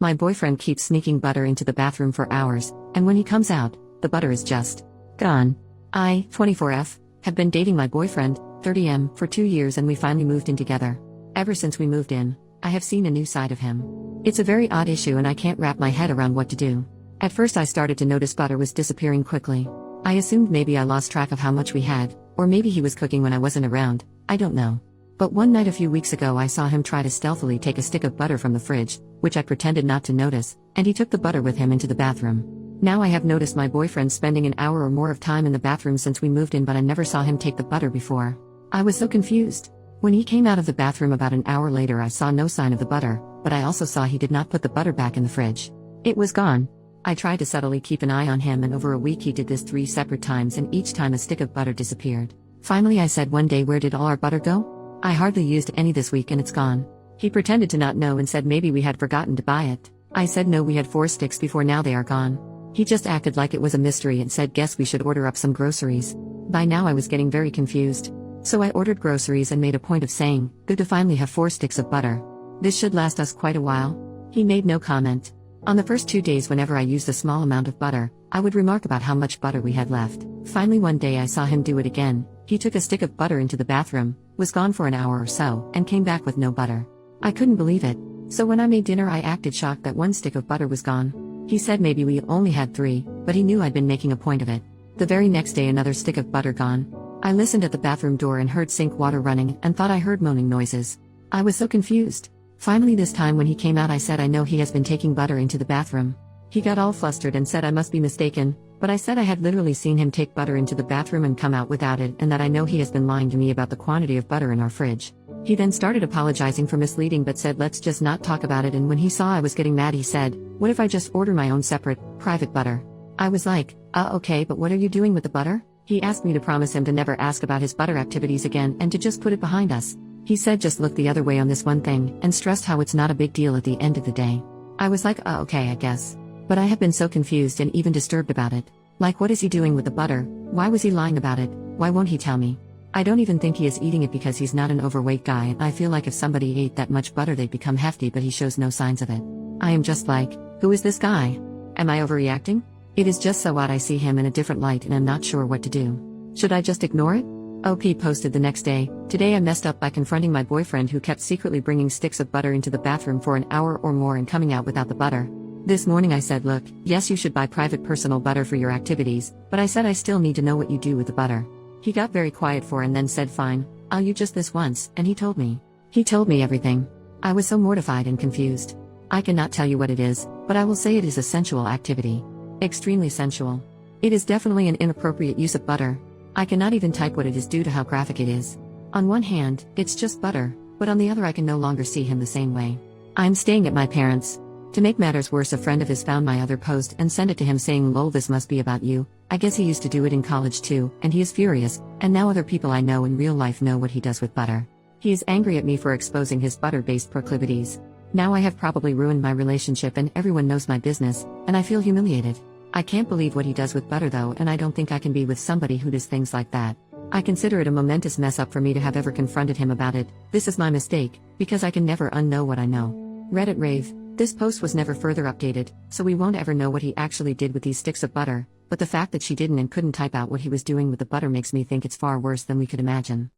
My boyfriend keeps sneaking butter into the bathroom for hours, and when he comes out, the butter is just gone. I, 24F, have been dating my boyfriend, 30M, for 2 years and we finally moved in together. Ever since we moved in, I have seen a new side of him. It's a very odd issue and I can't wrap my head around what to do. At first I started to notice butter was disappearing quickly. I assumed maybe I lost track of how much we had, or maybe he was cooking when I wasn't around, I don't know. But one night a few weeks ago I saw him try to stealthily take a stick of butter from the fridge, which I pretended not to notice, and he took the butter with him into the bathroom. Now I have noticed my boyfriend spending an hour or more of time in the bathroom since we moved in, but I never saw him take the butter before. I was so confused. When he came out of the bathroom about an hour later I saw no sign of the butter, but I also saw he did not put the butter back in the fridge. It was gone. I tried to subtly keep an eye on him and over a week he did this 3 separate times and each time a stick of butter disappeared. Finally I said one day, where did all our butter go? I hardly used any this week and it's gone. He pretended to not know and said maybe we had forgotten to buy it. I said no, we had 4 sticks before, now they are gone. He just acted like it was a mystery and said guess we should order up some groceries. By now I was getting very confused. So I ordered groceries and made a point of saying, good to finally have 4 sticks of butter. This should last us quite a while. He made no comment. On the first 2 days whenever I used a small amount of butter, I would remark about how much butter we had left. Finally one day I saw him do it again. He took a stick of butter into the bathroom, was gone for an hour or so, and came back with no butter. I couldn't believe it. So when I made dinner I acted shocked that 1 stick of butter was gone. He said maybe we only had 3, but he knew I'd been making a point of it. The very next day another stick of butter gone. I listened at the bathroom door and heard sink water running and thought I heard moaning noises. I was so confused. Finally this time when he came out I said I know he has been taking butter into the bathroom. He got all flustered and said I must be mistaken, but I said I had literally seen him take butter into the bathroom and come out without it and that I know he has been lying to me about the quantity of butter in our fridge. He then started apologizing for misleading but said let's just not talk about it, and when he saw I was getting mad he said, what if I just order my own separate, private butter? I was like, okay, but what are you doing with the butter? He asked me to promise him to never ask about his butter activities again and to just put it behind us. He said just look the other way on this one thing and stressed how it's not a big deal at the end of the day. I was like, okay, I guess. But I have been so confused and even disturbed about it. Like, what is he doing with the butter? Why was he lying about it? Why won't he tell me? I don't even think he is eating it because he's not an overweight guy, and I feel like if somebody ate that much butter they'd become hefty, but he shows no signs of it. I am just like, who is this guy? Am I overreacting? It is just so odd. I see him in a different light and I'm not sure what to do. Should I just ignore it? OP posted the next day, today I messed up by confronting my boyfriend who kept secretly bringing sticks of butter into the bathroom for an hour or more and coming out without the butter. This morning I said look, yes you should buy private personal butter for your activities, but I said I still need to know what you do with the butter. He got very quiet for and then said fine, I'll use just this once, and he told me. He told me everything. I was so mortified and confused. I cannot tell you what it is, but I will say it is a sensual activity. Extremely sensual. It is definitely an inappropriate use of butter. I cannot even type what it is due to how graphic it is. On one hand, it's just butter, but on the other I can no longer see him the same way. I'm staying at my parents'. To make matters worse, a friend of his found my other post and sent it to him saying lol, this must be about you. I guess he used to do it in college too, and he is furious, and now other people I know in real life know what he does with butter. He is angry at me for exposing his butter-based proclivities. Now I have probably ruined my relationship and everyone knows my business, and I feel humiliated. I can't believe what he does with butter though, and I don't think I can be with somebody who does things like that. I consider it a momentous mess up for me to have ever confronted him about it. This is my mistake, because I can never unknow what I know. Reddit rave. This post was never further updated, so we won't ever know what he actually did with these sticks of butter, but the fact that she didn't and couldn't type out what he was doing with the butter makes me think it's far worse than we could imagine.